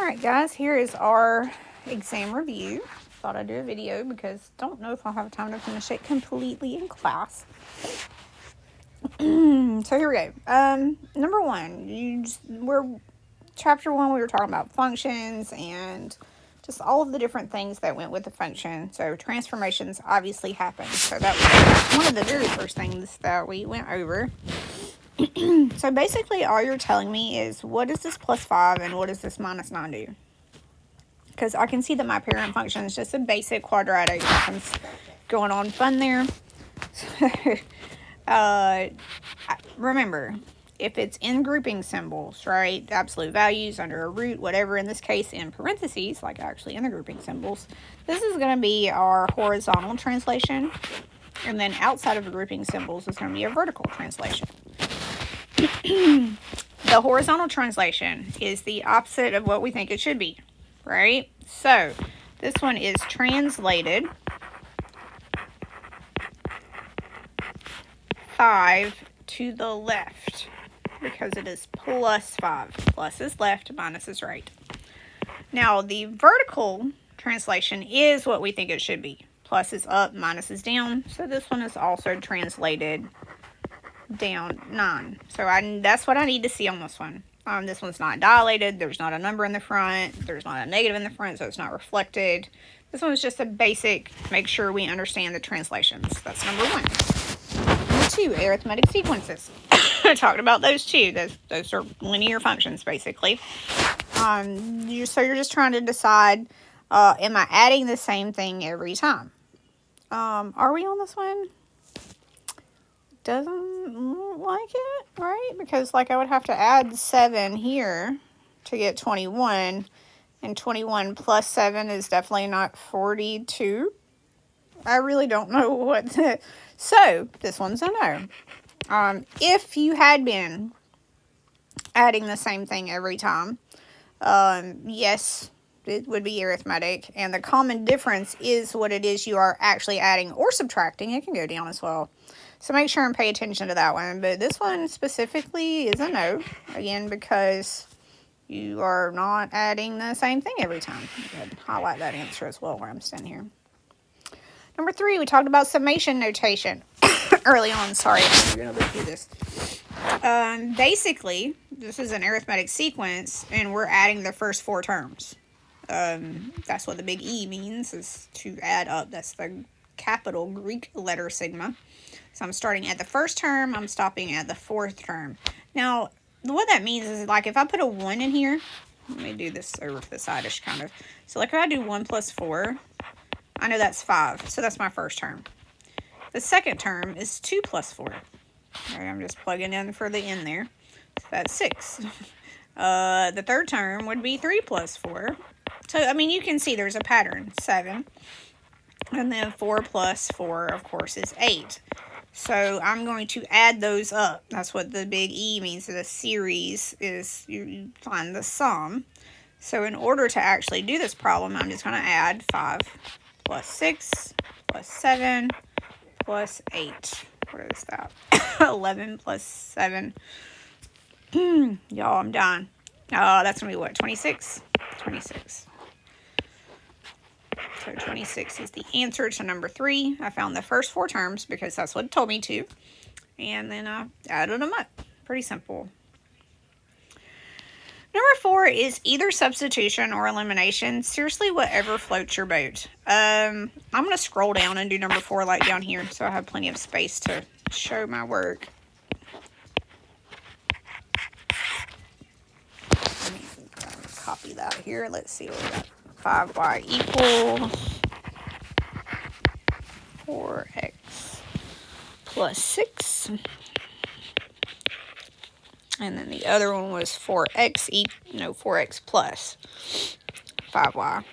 Alright guys, here is our exam review. Thought I'd do a video because don't know if I'll have time to finish it completely in class. So here we go. Number one, chapter one, we were talking about functions and just all of the different things that went with the function. So transformations obviously happen. So that was one of the very first things that we went over. So basically all you're telling me is what does this plus 5 and what does this minus 9 do? Because I can see that my parent function is just a basic quadratic. Nothing's going on fun there. Remember, if it's in grouping symbols, right, absolute values under a root, whatever, in this case in parentheses, like actually in the grouping symbols, this is going to be our horizontal translation. And then outside of the grouping symbols is going to be a vertical translation. The horizontal translation is the opposite of what we think it should be, right? So this one is translated 5 to the left because it is plus 5. Plus is left, minus is right. Now the vertical translation is what we think it should be. Plus is up, minus is down. So this one is also translated down 9. So that's what I need to see on this one. This one's not dilated. There's not a number in the front. There's not a negative in the front, so it's not reflected. This one's just a basic, make sure we understand the translations. That's number one. Number two, arithmetic sequences. I talked about those too. Those are linear functions, basically. So you're just trying to decide, am I adding the same thing every time? Are we on this one? Doesn't look like it, right? Because like I would have to add 7 here to get 21, and 21 plus 7 is definitely not 42. I really don't know what so this one's a no. If you had been adding the same thing every time, yes, it would be arithmetic, and the common difference is what it is you are actually adding or subtracting. It can go down as well. So make sure and pay attention to that one. But this one specifically is a no. Again, because you are not adding the same thing every time. I'd highlight that answer as well where I'm standing here. Number 3, we talked about summation notation early on. Sorry, I'm going to look through this. Basically, this is an arithmetic sequence, and we're adding the first 4 terms. That's what the big E means, is to add up. That's the capital Greek letter sigma. So I'm starting at the first term, I'm stopping at the 4th term. Now, what that means is, like, if I put a 1 in here, let me do this over to the side-ish, kind of. So, like, if I do 1 plus 4, I know that's 5. So, that's my first term. The second term is 2 plus 4. Right, I'm just plugging in for the n there. So, that's 6. The third term would be 3 plus 4. So, I mean, you can see there's a pattern. 7. And then 4 plus 4, of course, is 8. So I'm going to add those up. That's what the big E means. The series is you find the sum. So in order to actually do this problem, I'm just going to add 5 plus 6 plus 7 plus 8. What is that? 11 plus 7. Y'all, I'm done. That's going to be what? 26? 26. So 26 is the answer to number 3. I found the first 4 terms because that's what it told me to. And then I added them up. Pretty simple. Number 4 is either substitution or elimination. Seriously, whatever floats your boat. I'm going to scroll down and do number 4 like down here so I have plenty of space to show my work. Let me copy that here. Let's see what we got. 5y equals 4x plus 6. And then the other one was 4x plus 5y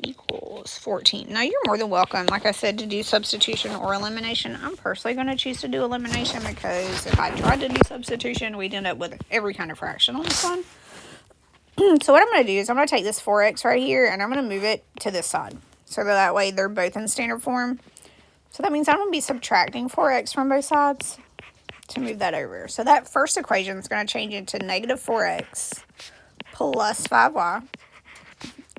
equals 14. Now, you're more than welcome, like I said, to do substitution or elimination. I'm personally going to choose to do elimination because if I tried to do substitution, we'd end up with every kind of fraction on this one. So what I'm going to do is I'm going to take this 4x right here and I'm going to move it to this side. So that way they're both in standard form. So that means I'm going to be subtracting 4x from both sides to move that over. So that first equation is going to change into negative 4x plus 5y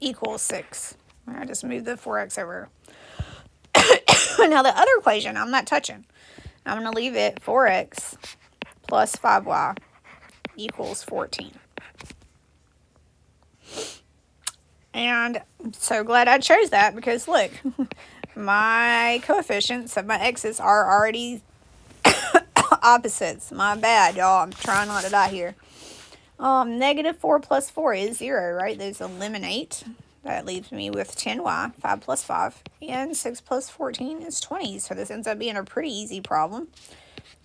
equals 6. I just moved the 4x over. Now the other equation, I'm not touching. I'm going to leave it 4x plus 5y equals 14. And I'm so glad I chose that because look, my coefficients of my x's are already opposites. My bad, y'all. I'm trying not to die here. Negative 4 plus 4 is 0, right? Those eliminate. That leaves me with 10y, 5 plus 5, and 6 plus 14 is 20. So this ends up being a pretty easy problem.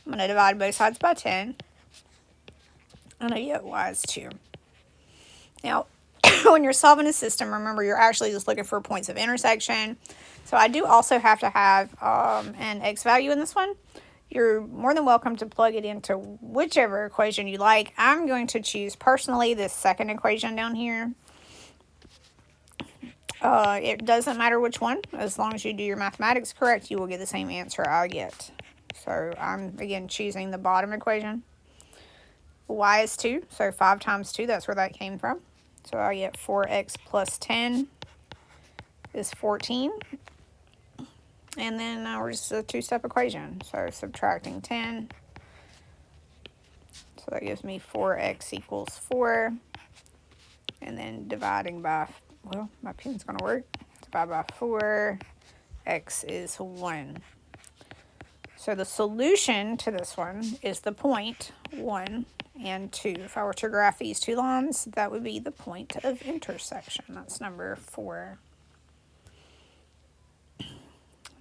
I'm going to divide both sides by 10, and I get y is 2. Now, when you're solving a system, remember you're actually just looking for points of intersection. So I do also have to have an x value in this one. You're more than welcome to plug it into whichever equation you like. I'm going to choose personally this second equation down here. It doesn't matter which one. As long as you do your mathematics correct, you will get the same answer I get. So I'm, again, choosing the bottom equation. Y is 2, so 5 times 2, that's where that came from. So I get 4x plus 10 is 14. And then we're just a two-step equation. So subtracting 10. So that gives me 4x equals 4. And then dividing by, well, my pen's going to work. Divide by 4. X is 1. So the solution to this one is the point 1 and 2. If I were to graph these two lines, that would be the point of intersection. That's number 4.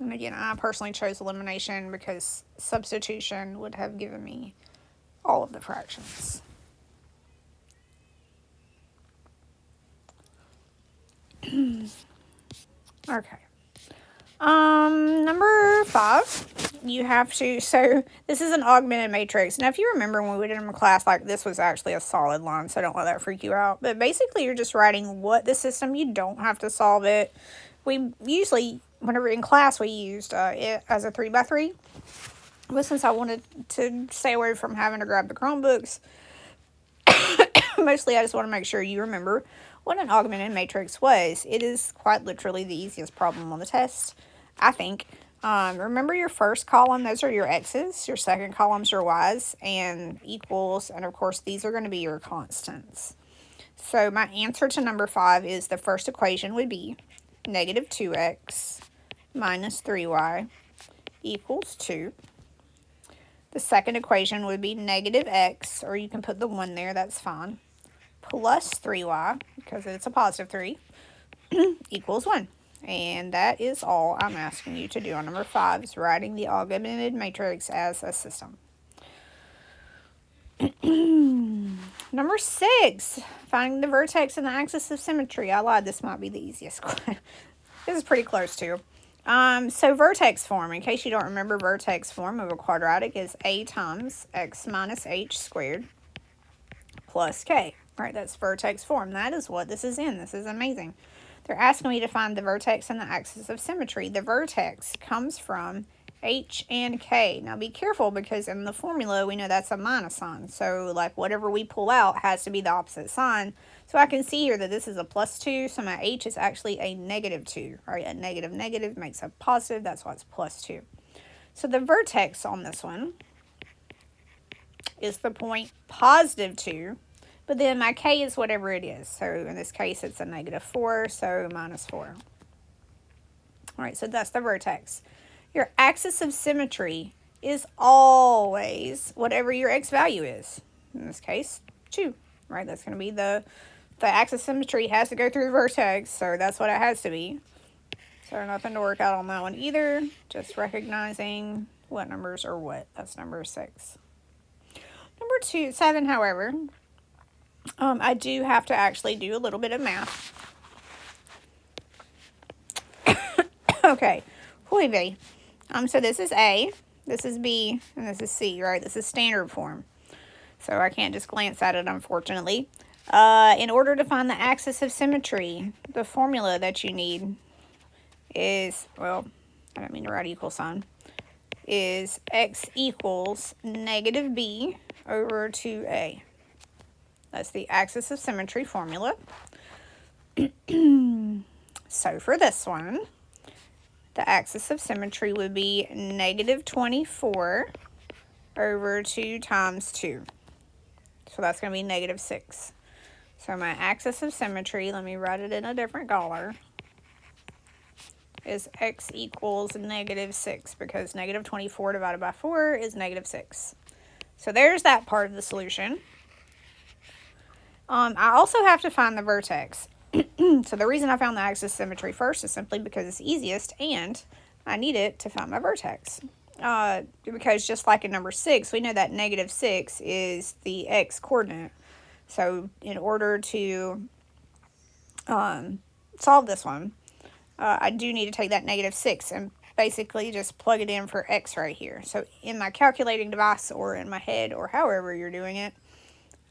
And again, I personally chose elimination because substitution would have given me all of the fractions. Okay. Number 5, you have to, so this is an augmented matrix. Now, if you remember when we did it in class, like this was actually a solid line, so don't let that freak you out. But basically, you're just writing what the system, you don't have to solve it. We usually, whenever in class, we used it as a 3x3. But since I wanted to stay away from having to grab the Chromebooks, mostly I just want to make sure you remember what an augmented matrix was. It is quite literally the easiest problem on the test, I think. Remember your first column, those are your x's. Your second column's your y's and equals. And of course, these are going to be your constants. So my answer to number 5 is the first equation would be negative 2x minus 3y equals 2. The second equation would be negative x, or you can put the 1 there, that's fine, plus 3y, because it's a positive 3, equals 1. And that is all I'm asking you to do on number 5, is writing the augmented matrix as a system. Number 6, finding the vertex and the axis of symmetry. I lied, this might be the easiest one. This is pretty close too. So vertex form, in case you don't remember, vertex form of a quadratic is a times x minus h squared plus k. Right, that's vertex form. That is what this is in. This is amazing. They're asking me to find the vertex and the axis of symmetry. The vertex comes from h and k. Now be careful because in the formula we know that's a minus sign. So like whatever we pull out has to be the opposite sign. So I can see here that this is a plus 2. So my h is actually a negative 2. Right, a negative negative makes a positive. That's why it's plus 2. So the vertex on this one is the point positive 2. But then my k is whatever it is. So in this case, it's a negative 4, so minus 4. All right, so that's the vertex. Your axis of symmetry is always whatever your x value is. In this case, 2, right? That's going to be the axis of symmetry has to go through the vertex, so that's what it has to be. So nothing to work out on that one either. Just recognizing what numbers are what. That's number 6. Number 7, however, I do have to actually do a little bit of math. Okay, hooey vey. So this is A, this is B, and this is C, right? This is standard form. So I can't just glance at it, unfortunately. In order to find the axis of symmetry, the formula that you need is, well, I don't mean to write equal sign, is x equals negative B over 2A. That's the axis of symmetry formula. So for this one, the axis of symmetry would be negative 24 over 2 times 2. So that's going to be negative 6. So my axis of symmetry, let me write it in a different color, is x equals negative 6, because negative 24 divided by 4 is negative 6. So there's that part of the solution. I also have to find the vertex. So the reason I found the axis of symmetry first is simply because it's easiest, and I need it to find my vertex. Because just like in number 6, we know that negative 6 is the x coordinate. So in order to solve this one, I do need to take that negative 6 and basically just plug it in for x right here. So in my calculating device or in my head or however you're doing it,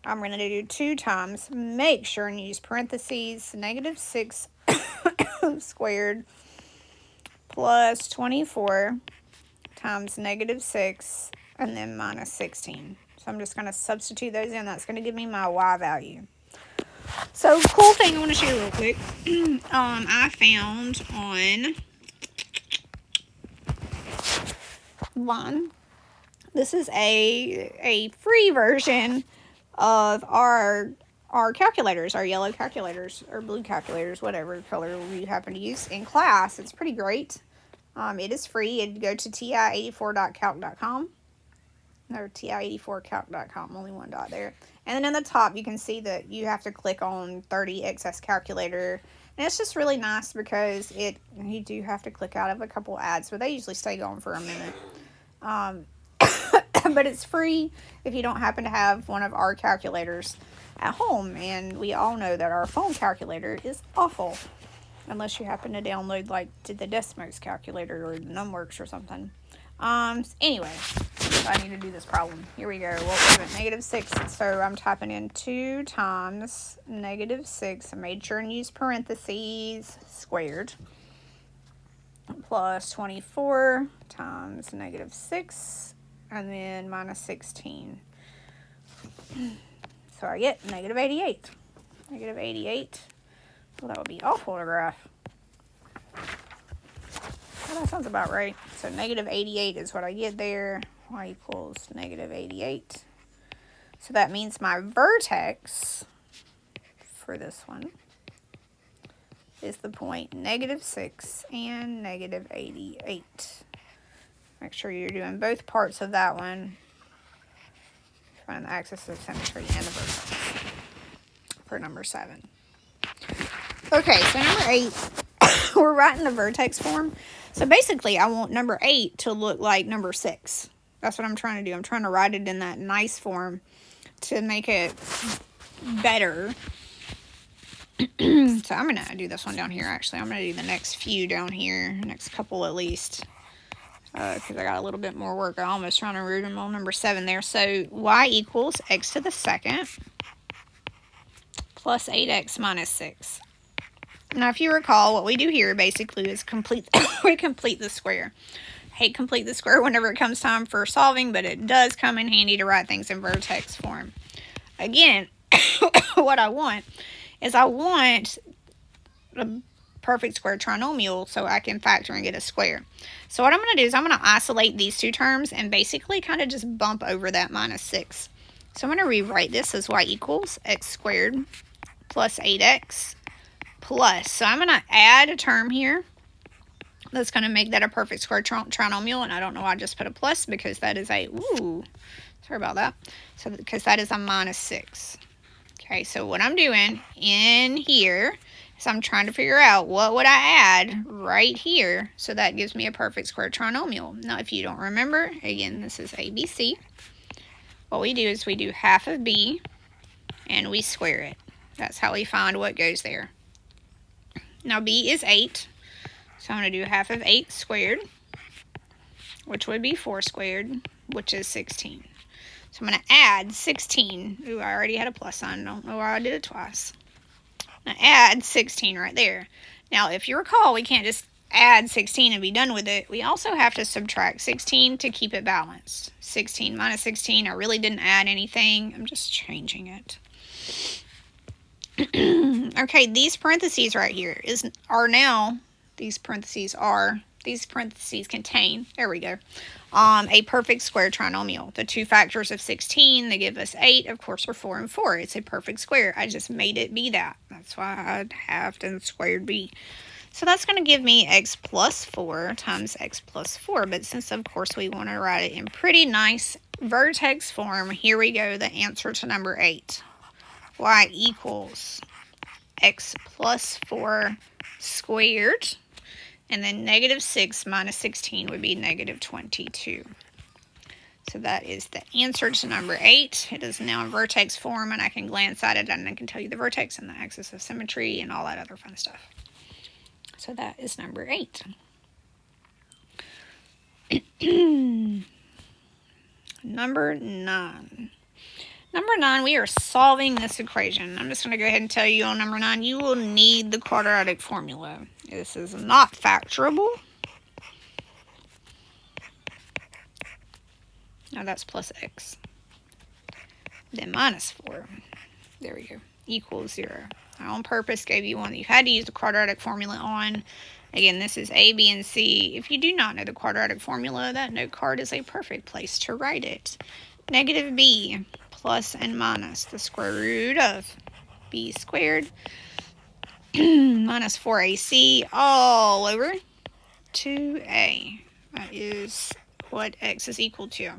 I'm going to do 2 times, make sure and use parentheses, negative 6 squared plus 24 times negative 6 and then minus 16. So I'm just going to substitute those in. That's going to give me my y value. So cool thing I want to share real quick. I found on one, this is a free version of our calculators, our yellow calculators or blue calculators, whatever color we happen to use in class. It's pretty great. It is free. It'd go to ti84.calc.com or ti84calc.com, only one dot there. And then in the top, you can see that you have to click on 30xs calculator. And it's just really nice because you do have to click out of a couple ads, but they usually stay going for a minute. But it's free if you don't happen to have one of our calculators at home. And we all know that our phone calculator is awful. Unless you happen to download like the Desmos calculator or Numworks or something. Anyway, I need to do this problem. Here we go. What was it? Negative 6. So I'm typing in 2 times negative 6. I made sure and use parentheses, squared. Plus 24 times negative 6. And then minus 16. So I get negative 88. Negative 88. Well, that would be awful to graph. Well, that sounds about right. So negative 88 is what I get there. Y equals negative 88. So that means my vertex for this one is the point negative 6 and negative 88. Make sure you're doing both parts of that one. Find the axis of symmetry and the vertex for number 7. Okay, so number 8, we're writing the vertex form. So basically, I want number 8 to look like number 6. That's what I'm trying to do. I'm trying to write it in that nice form to make it better. So I'm going to do this one down here, actually. I'm going to do the next few down here, next couple at least, because I got a little bit more work. I'm almost trying to root them on number 7 there. So y equals x to the second plus 8x minus 6. Now, if you recall, what we do here basically is we complete the square. I hate complete the square whenever it comes time for solving, but it does come in handy to write things in vertex form. Again, what I want is I want a perfect square trinomial so I can factor and get a square. So what I'm going to do is I'm going to isolate these two terms and basically kind of just bump over that minus 6. So I'm going to rewrite this as y equals x squared plus 8x plus. So I'm going to add a term here that's going to make that a perfect square trinomial. And I don't know why I just put a plus because that is a, sorry about that. So because that is a minus 6. Okay, so what I'm doing in here is I'm trying to figure out what would I add right here so that gives me a perfect square trinomial. Now, if you don't remember, again, this is ABC. What we do is we do half of b and we square it. That's how we find what goes there. Now, b is 8, so I'm going to do half of 8 squared, which would be 4 squared, which is 16. So I'm going to add 16. Ooh, I already had a plus sign. I don't know why I did it twice. I'm going to add 16 right there. Now, if you recall, we can't just add 16 and be done with it. We also have to subtract 16 to keep it balanced. 16 minus 16, I really didn't add anything. I'm just changing it. Okay, these parentheses right here these parentheses contain, there we go, a perfect square trinomial. The two factors of 16, they give us 8. Of course, are 4 and 4. It's a perfect square. I just made it be that. That's why I'd have to squared b. So that's going to give me x plus 4 times x plus 4. But since, of course, we want to write it in pretty nice vertex form, here we go, the answer to number 8. Y equals x plus 4 squared. And then negative 6 minus 16 would be negative 22. So that is the answer to number 8. It is now in vertex form, and I can glance at it, and I can tell you the vertex and the axis of symmetry and all that other fun stuff. So that is number 8. Number 9. Number 9, we are solving this equation. I'm just going to go ahead and tell you on number 9, you will need the quadratic formula. This is not factorable. Now that's plus x. Then minus 4. There we go. Equals 0. I on purpose gave you one that you had to use the quadratic formula on. Again, this is A, B, and C. If you do not know the quadratic formula, that note card is a perfect place to write it. Negative b plus and minus the square root of b squared minus 4ac all over 2a. That is what x is equal to.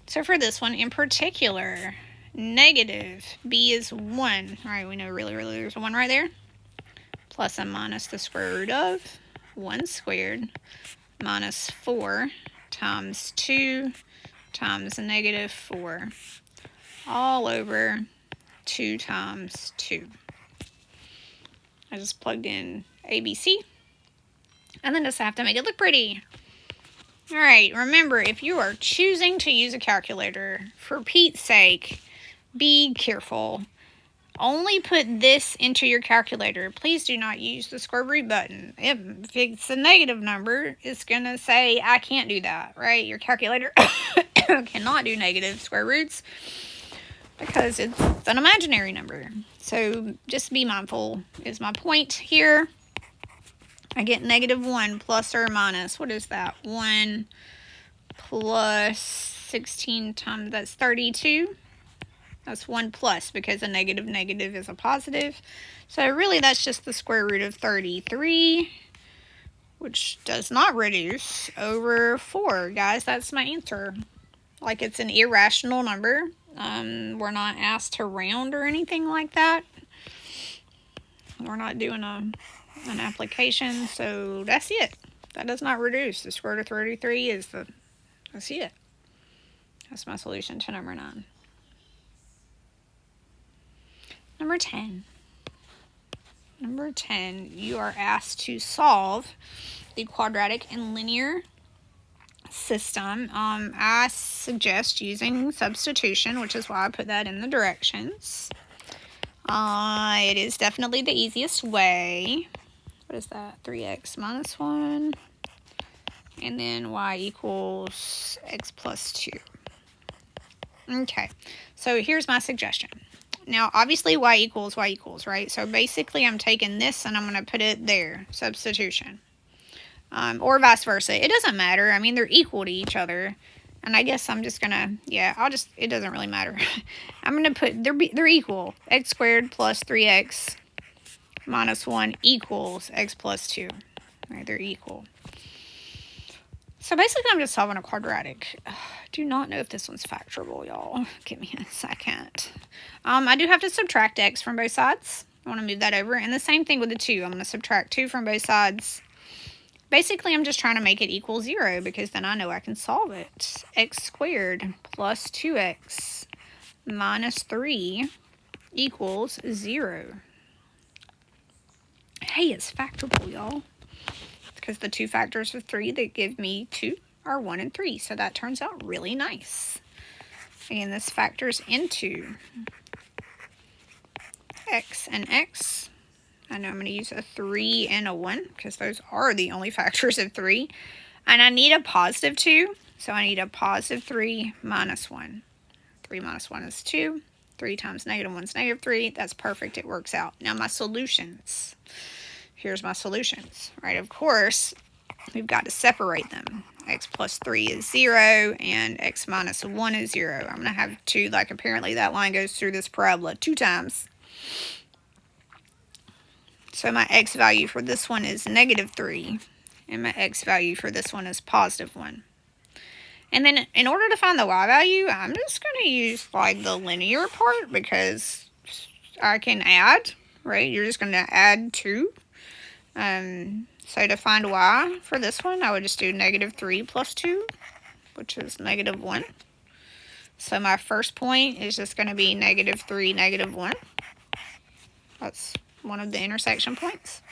So for this one in particular, negative b is 1. All right, we know really there's a 1 right there. Plus and minus the square root of 1 squared minus 4 times 2 times negative 4 all over 2 times 2. I just plugged in ABC and then just have to make it look pretty. All right, remember, if you are choosing to use a calculator, for Pete's sake, be careful. Only put this into your calculator. Please do not use the square root button. If it's a negative number, it's going to say, I can't do that, right? Your calculator cannot do negative square roots because it's an imaginary number. So just be mindful is my point here. I get negative 1 plus or minus. What is that? 1 plus 16 times, that's 32. That's 1 plus because a negative is a positive. So really that's just the square root of 33, which does not reduce, over 4. Guys, that's my answer. Like, it's an irrational number. We're not asked to round or anything like that. We're not doing an application, so that's it. That does not reduce. The square root of 33 is that's it. That's my solution to number 9. Number 10. Number 10, you are asked to solve the quadratic and linear system. I suggest using substitution, which is why I put that in the directions. It is definitely the easiest way. What is that? 3x minus 1. And then y equals x plus 2. Okay, so here's my suggestion. Now, obviously, y equals, right? So basically, I'm taking this and I'm going to put it there, substitution. Or vice versa. It doesn't matter. I mean, they're equal to each other. And I guess I'm just going to, it doesn't really matter. I'm going to put, they're equal. X squared plus 3x minus 1 equals x plus 2. Right, they're equal. So basically, I'm just solving a quadratic. Do not know if this one's factorable, y'all. Give me a second. I do have to subtract x from both sides. I want to move that over. And the same thing with the 2. I'm going to subtract 2 from both sides. Basically, I'm just trying to make it equal 0 because then I know I can solve it. X squared plus 2x minus 3 equals 0. Hey, it's factorable, y'all. Because the two factors of 3 that give me 2 are 1 and 3. So that turns out really nice. Again, this factors into x and x. I know I'm going to use a 3 and a 1 because those are the only factors of 3. And I need a positive 2. So I need a positive 3 minus 1. 3 minus 1 is 2. 3 times negative 1 is negative 3. That's perfect. It works out. Now my solutions. Here's my solutions, right? Of course, we've got to separate them. X plus 3 is 0, and x minus 1 is 0. I'm going to have 2, like apparently that line goes through this parabola 2 times. So my x value for this one is negative 3, and my x value for this one is positive 1. And then in order to find the y value, I'm just going to use like the linear part because I can add, right? You're just going to add 2. So to find y for this one, I would just do negative 3 plus 2, which is negative 1. So my first point is just going to be negative 3, negative 1. That's one of the intersection points.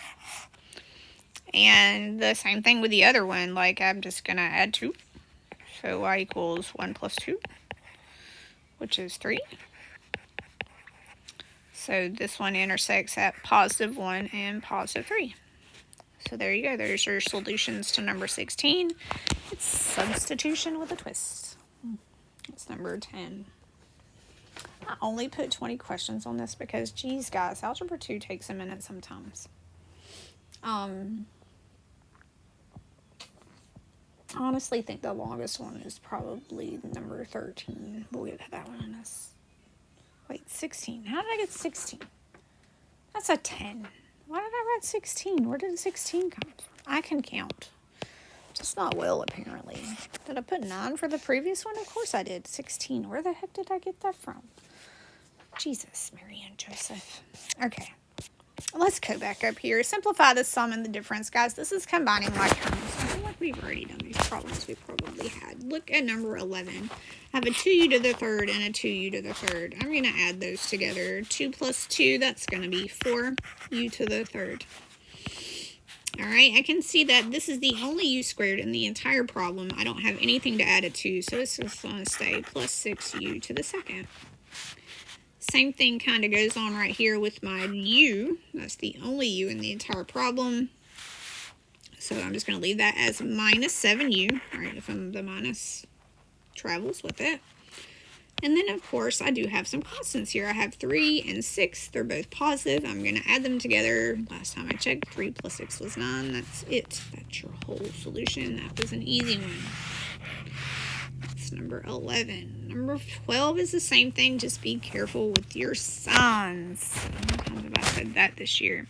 And the same thing with the other one, like I'm just going to add 2. So y equals 1 plus 2, which is 3. So this one intersects at positive 1 and positive 3. So there you go. There's your solutions to number 16. It's substitution with a twist. It's number 10. I only put 20 questions on this because, geez, guys, Algebra 2 takes a minute sometimes. I honestly think the longest one is probably number 13. We'll get to that one in this. Wait, 16. How did I get 16? That's a 10. Why did I write 16? Where did 16 come from? I can count. Just not well, apparently. Did I put 9 for the previous one? Of course I did. 16. Where the heck did I get that from? Jesus, Mary and Joseph. Okay. Let's go back up here. Simplify the sum and the difference. Guys, this is combining like terms. I feel like we've already done these problems we probably had. Look at number 11. I have a 2u to the third and a 2u to the third. I'm going to add those together. 2 plus 2, that's going to be 4u to the third. All right, I can see that this is the only u squared in the entire problem. I don't have anything to add it to, so it's just going to stay plus 6u to the second. Same thing kind of goes on right here with my u. That's the only u in the entire problem. So I'm just going to leave that as minus 7u, right, if the minus travels with it. And then, of course, I do have some constants here. I have 3 and 6. They're both positive. I'm going to add them together. Last time I checked, 3 plus 6 was 9. That's it. That's your whole solution. That was an easy one. That's number 11. Number 12 is the same thing. Just be careful with your signs. How many times have I said that this year?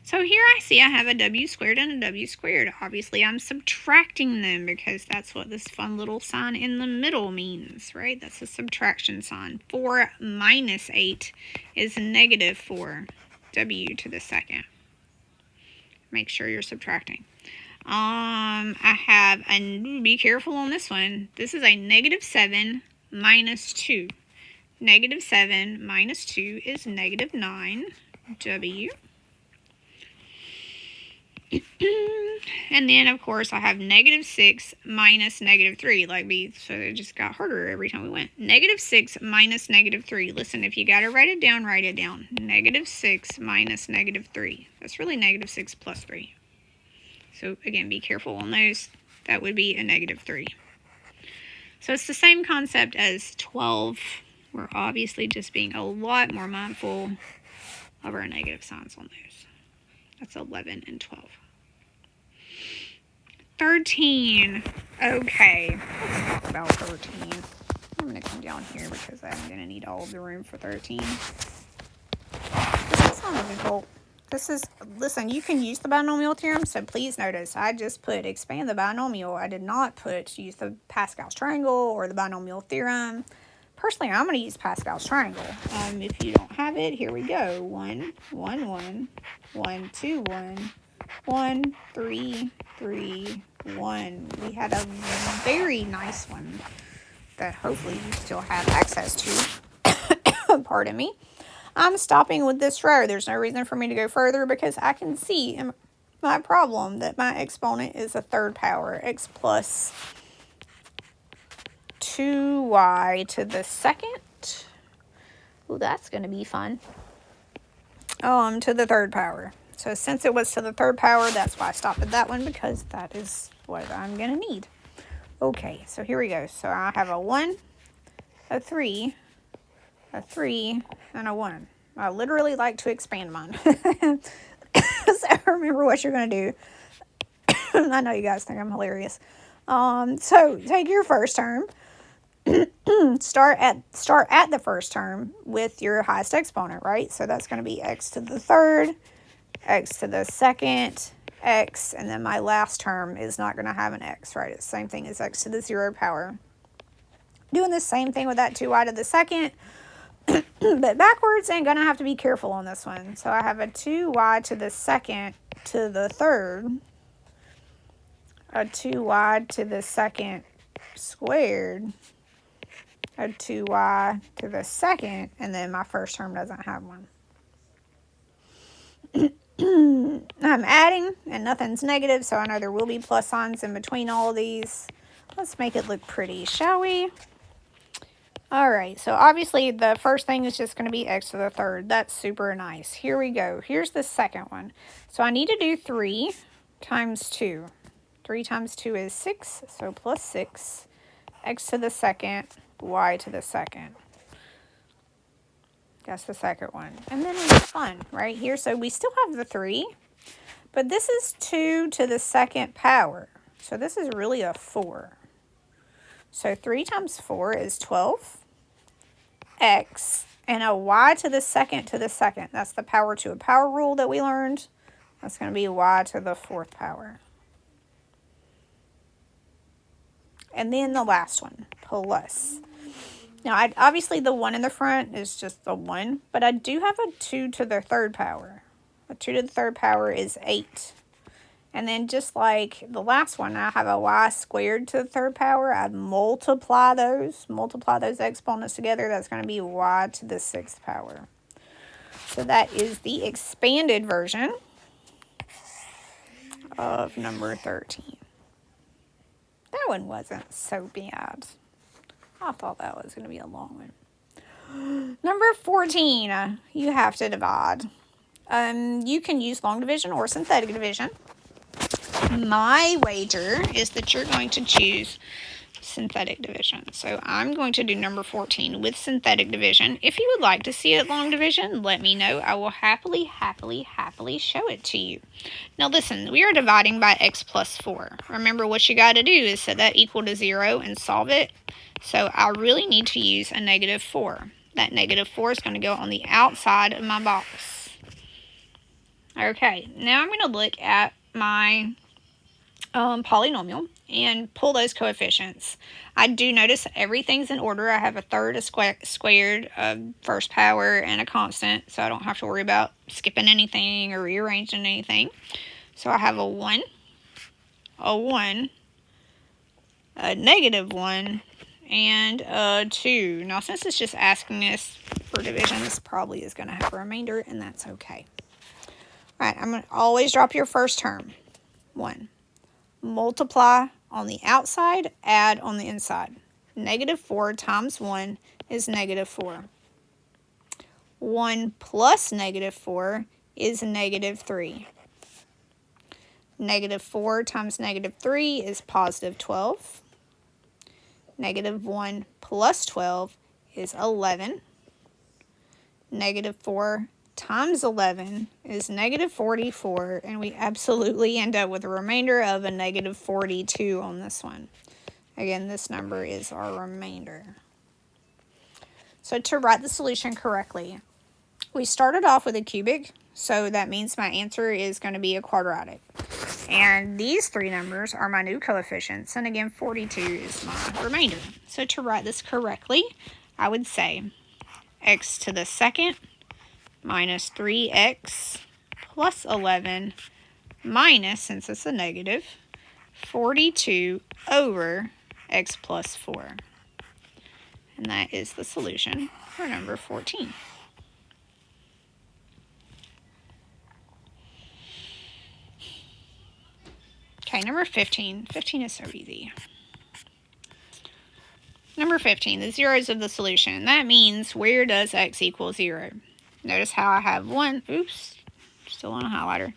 So here I see I have a w squared and a w squared. Obviously, I'm subtracting them because that's what this fun little sign in the middle means, right? That's a subtraction sign. 4 minus 8 is negative 4, w to the second. Make sure you're subtracting. I have, and be careful on this one. This is a negative 7 minus 2. Negative 7 minus 2 is negative 9, w. And then, of course, I have negative 6 minus negative 3, like me, so it just got harder every time we went. Negative 6 minus negative 3. Listen, if you got to write it down, write it down. Negative 6 minus negative 3. That's really negative 6 plus 3. So, again, be careful on those. That would be a negative 3. So, it's the same concept as 12. We're obviously just being a lot more mindful of our negative signs on those. That's 11 and 12. 13. Okay, let's talk about 13. I'm going to come down here because I'm going to need all of the room for 13. This is not difficult. This is, listen, you can use the binomial theorem, so please notice I just put expand the binomial. I did not put use the Pascal's triangle or the binomial theorem. Personally, I'm going to use Pascal's triangle. If you don't have it, here we go. 1, 1, 1, 1, 2, 1, 1, 3, 3, 1. We had a very nice one that hopefully you still have access to. Pardon me. I'm stopping with this row. There's no reason for me to go further because I can see in my problem that my exponent is a third power. X plus 2y to the second. Oh, that's going to be fun. To the third power. So since it was to the third power, that's why I stopped at that one, because that is what I'm going to need. Okay, so here we go. So I have a 1, a 3, a 3, and a 1. I literally like to expand mine. So remember what you're going to do. I know you guys think I'm hilarious. So take your first term. Start at the first term with your highest exponent, right? So that's going to be x to the third, x to the second, x, and then my last term is not going to have an x, right? It's the same thing as x to the 0 power. Doing the same thing with that 2y to the second, but backwards, and going to have to be careful on this one. So I have a 2y to the second to the third, a 2y to the second squared, a 2y to the second, and then my first term doesn't have one. I'm adding, and nothing's negative, so I know there will be plus signs in between all of these. Let's make it look pretty, shall we? All right, so obviously the first thing is just going to be x to the third. That's super nice. Here we go. Here's the second one. So I need to do 3 times 2. 3 times 2 is 6, so plus 6. X to the second, y to the second. That's the second one. And then we have fun right here. So we still have the 3, but this is 2 to the second power. So this is really a 4. So 3 times 4 is 12. X and a y to the second to the second. That's the power to a power rule that we learned. That's going to be y to the 4th power. And then the last one, plus. Now, obviously the 1 in the front is just the 1, but I do have a 2 to the 3rd power. A 2 to the 3rd power is 8. And then just like the last one, I have a y squared to the 3rd power. I multiply those exponents together. That's going to be y to the 6th power. So that is the expanded version of number 13. That one wasn't so bad. I thought that was going to be a long one. Number 14, you have to divide. You can use long division or synthetic division. My wager is that you're going to choose synthetic division. So I'm going to do number 14 with synthetic division. If you would like to see it long division, let me know. I will happily show it to you. Now listen, we are dividing by x plus 4. Remember, what you got to do is set that equal to 0 and solve it. So I really need to use a negative 4. That negative 4 is going to go on the outside of my box. Okay, now I'm going to look at my polynomial and pull those coefficients. I do notice everything's in order. I have a third, a squared, a first power, and a constant, so I don't have to worry about skipping anything or rearranging anything. So I have a 1, a negative 1, and a 2. Now, since it's just asking us for division, this probably is going to have a remainder, and that's okay. All right, I'm going to always drop your first term, 1. Multiply on the outside, add on the inside. Negative 4 times 1 is negative 4. 1 plus negative 4 is negative 3. Negative 4 times negative 3 is positive 12. Negative 1 plus 12 is 11. Negative 4 times 11 is negative 44, and we absolutely end up with a remainder of a negative 42 on this one. Again, this number is our remainder. So to write the solution correctly, we started off with a cubic, so that means my answer is going to be a quadratic. And these 3 numbers are my new coefficients, and again, 42 is my remainder. So to write this correctly, I would say x to the second minus 3x plus 11 minus, since it's a negative, 42 over x plus 4. And that is the solution for number 14. Okay, number 15. 15 is so easy. Number 15, the zeros of the solution. That means, where does x equal 0? Notice how I have 1, oops, still on a highlighter.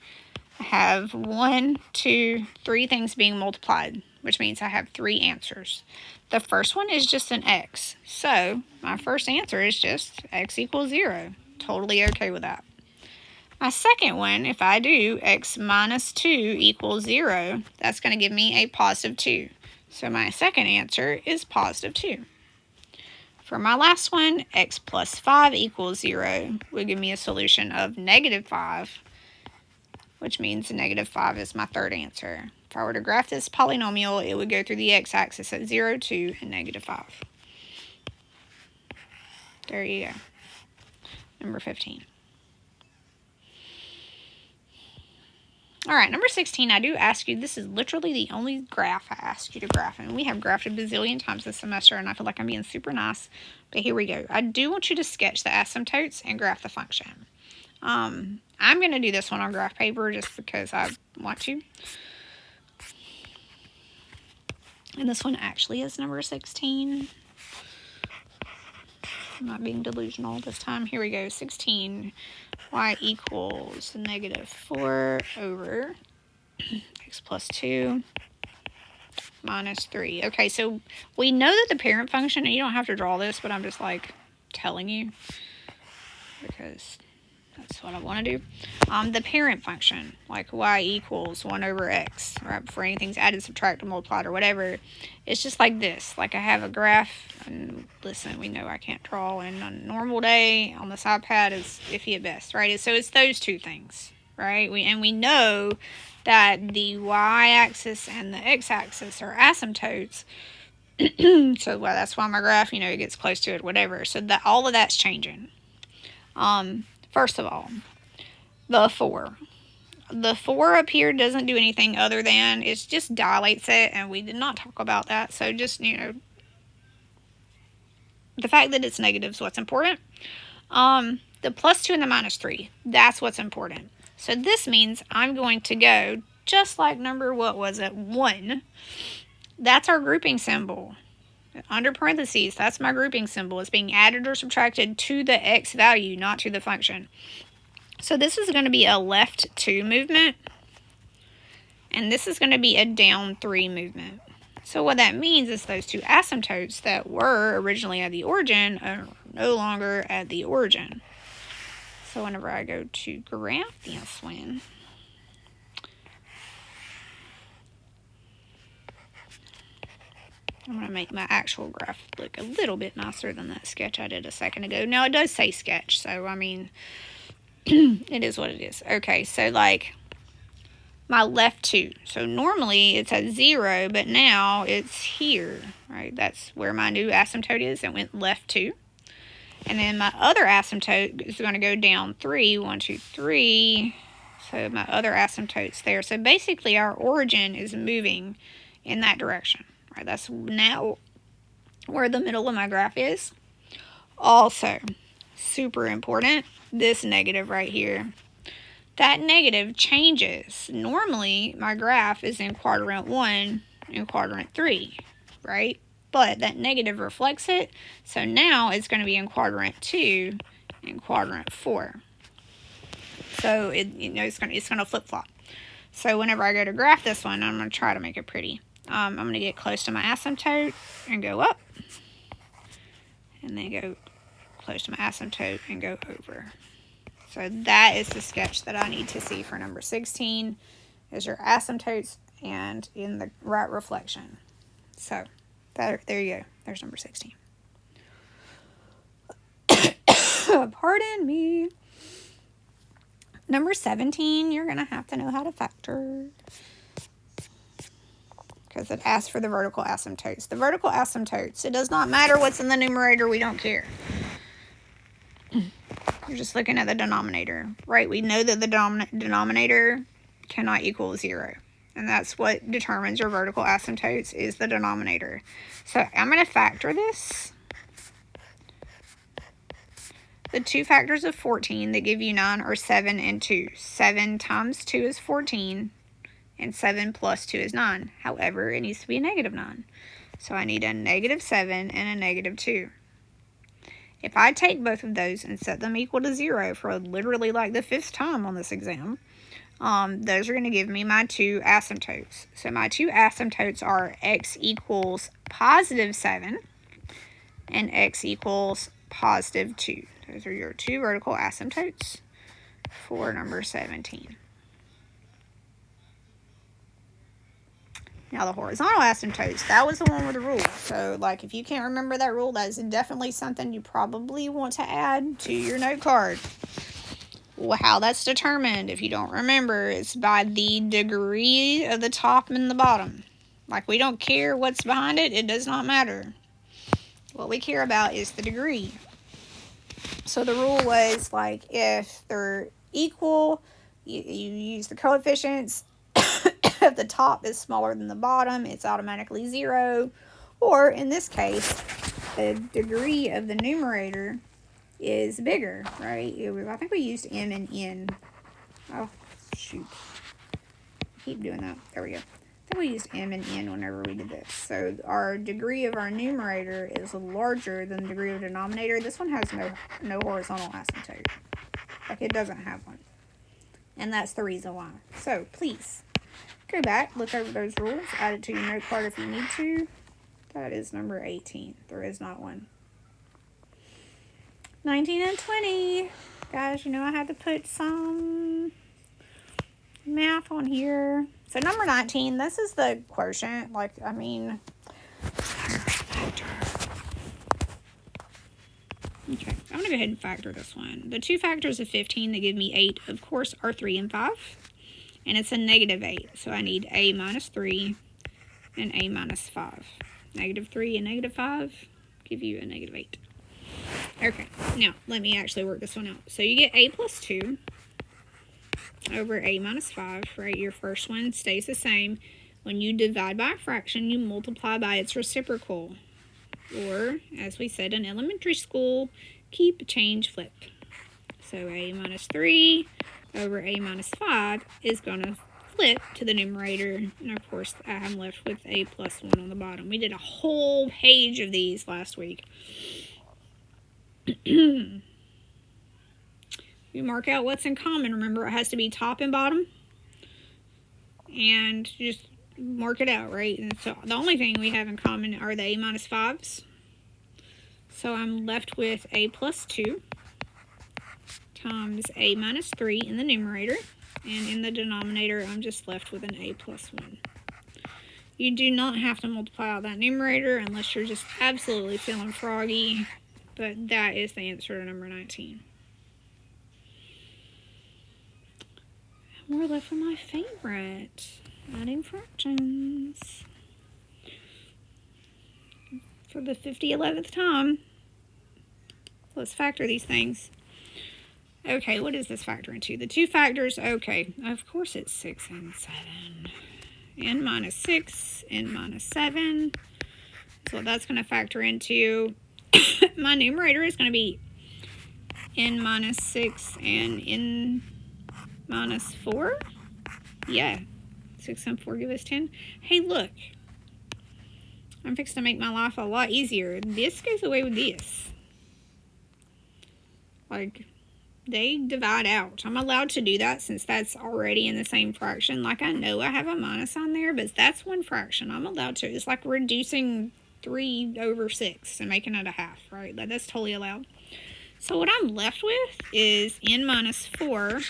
I have 1, 2, 3 things being multiplied, which means I have 3 answers. The first one is just an x. So my first answer is just x equals 0. Totally okay with that. My second one, if I do x minus 2 equals 0, that's going to give me a positive 2. So my second answer is positive 2. For my last one, x plus 5 equals 0 would give me a solution of negative 5, which means negative 5 is my third answer. If I were to graph this polynomial, it would go through the x-axis at 0, 2, and negative 5. There you go. Number 15. All right, number 16, I do ask you, this is literally the only graph I asked you to graph. And we have graphed a bazillion times this semester, and I feel like I'm being super nice. But here we go. I do want you to sketch the asymptotes and graph the function. I'm going to do this one on graph paper just because I want to. And this one actually is number 16. I'm not being delusional this time. Here we go. 16. Y equals negative 4 over x plus 2 minus 3. Okay, so we know that the parent function, and you don't have to draw this, but I'm just like telling you because that's what I want to do. The parent function, like y equals 1 over x, right? Before anything's added, subtracted, multiplied, or whatever, it's just like this. Like I have a graph, and listen, we know I can't draw, and on a normal day on this iPad is iffy at best, right? So it's those two things, right? We know that the y-axis and the x-axis are asymptotes. So well, that's why my graph, it gets close to it, whatever. So that all of that's changing. First of all, the 4. The 4 up here doesn't do anything other than it just dilates it, and we did not talk about that. So just, the fact that it's negative is what's important. The plus 2 and the minus 3, that's what's important. So this means I'm going to go just like number, 1. That's our grouping symbol. Under parentheses, that's my grouping symbol. It's being added or subtracted to the x value, not to the function. So this is going to be a left 2 movement, and this is going to be a down 3 movement. So what that means is those two asymptotes that were originally at the origin are no longer at the origin. So whenever I go to graph this one, I'm going to make my actual graph look a little bit nicer than that sketch I did a second ago. Now, it does say sketch, so, I mean, it is what it is. Okay, so, like, my left 2. So, normally, it's at 0, but now it's here, right? That's where my new asymptote is. It went left 2. And then my other asymptote is going to go down 3. 1, 2, 3. So, my other asymptote's there. So, basically, our origin is moving in that direction. Right, that's now where the middle of my graph is. Also, super important, this negative right here. That negative changes. Normally, my graph is in quadrant 1 and quadrant 3, right? But that negative reflects it, so now it's going to be in quadrant 2 and quadrant 4. So it's going to flip-flop. So whenever I go to graph this one, I'm going to try to make it pretty. I'm going to get close to my asymptote and go up. And then go close to my asymptote and go over. So that is the sketch that I need to see for number 16. Is your asymptotes and in the right reflection. So there you go. There's number 16. Pardon me. Number 17, you're going to have to know how to factor, because it asks for the vertical asymptotes. The vertical asymptotes, it does not matter what's in the numerator, we don't care. You're just looking at the denominator, right? We know that the denominator cannot equal 0. And that's what determines your vertical asymptotes, is the denominator. So I'm going to factor this. The two factors of 14 that give you 9 are 7 and 2. 7 times 2 is 14. And 7 plus 2 is 9. However, it needs to be a negative 9. So I need a negative 7 and a negative 2. If I take both of those and set them equal to 0 for literally like the 5th time on this exam, Those are going to give me my two asymptotes. So my two asymptotes are x equals positive 7 and x equals positive 2. Those are your two vertical asymptotes for number 17. Now the horizontal asymptotes, that was the one with the rule. So like if you can't remember that rule, that is definitely something you probably want to add to your note card. Well, how that's determined, if you don't remember, is by the degree of the top and the bottom. Like, we don't care what's behind it. It does not matter. What we care about is the degree. So the rule was, like, if they're equal, you use the coefficients. If the top is smaller than the bottom, it's automatically 0. Or, in this case, the degree of the numerator is bigger, right? I think we used m and n. Oh, shoot. Keep doing that. There we go. I think we used m and n whenever we did this. So our degree of our numerator is larger than the degree of the denominator. This one has no horizontal asymptote. Like, it doesn't have one. And that's the reason why. So please go back, look over those rules, add it to your note card if you need to. That is number 18. There is not one. 19 and 20. Guys, you know I had to put some math on here. So number 19, this is the quotient. Like, I mean, factor. Okay, I'm going to go ahead and factor this one. The two factors of 15 that give me 8, of course, are 3 and 5. And it's a negative 8. So I need a minus 3 and a minus 5. Negative 3 and negative 5 give you a negative 8. Okay, now let me actually work this one out. So you get a plus 2 over a minus 5, right? Your first one stays the same. When you divide by a fraction, you multiply by its reciprocal. Or, as we said in elementary school, keep, change, flip. So a minus 3 over a minus 5 is going to flip to the numerator. And of course, I'm left with a plus 1 on the bottom. We did a whole page of these last week. You mark out what's in common. Remember, it has to be top and bottom. And just mark it out, right? And so the only thing we have in common are the a minus 5s. So I'm left with a plus 2 times a minus 3 in the numerator. And in the denominator, I'm just left with an a plus 1. You do not have to multiply out that numerator unless you're just absolutely feeling froggy. But that is the answer to number 19. We're left with my favorite, adding fractions. For the 11th time. Let's factor these things. Okay, what is this factoring to? The two factors, okay, of course it's 6 and 7. N minus 6, N minus 7. So that's going to factor into, my numerator is going to be N minus 6 and N minus 4. Yeah, 6 and 4 give us 10. Hey, look. I'm fixing to make my life a lot easier. This goes away with this. Like, they divide out. I'm allowed to do that since that's already in the same fraction. Like, I know I have a minus on there, but that's one fraction. I'm allowed to. It's like reducing 3 over 6 and making it a half, right? That's totally allowed. So what I'm left with is n minus 4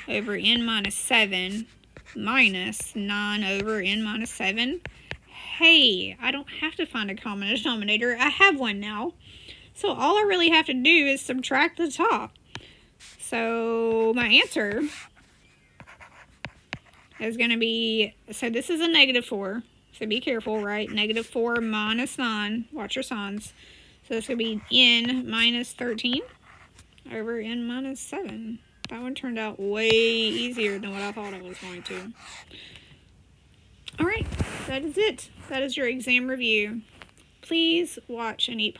over n minus 7 minus 9 over n minus 7. Hey, I don't have to find a common denominator. I have one now. So all I really have to do is subtract the top. So my answer is going to be, so this is a negative 4. So be careful, right? Negative 4 minus 9. Watch your signs. So this could be n minus 13 over n minus 7. That one turned out way easier than what I thought it was going to. All right, that is it. That is your exam review. Please watch and eat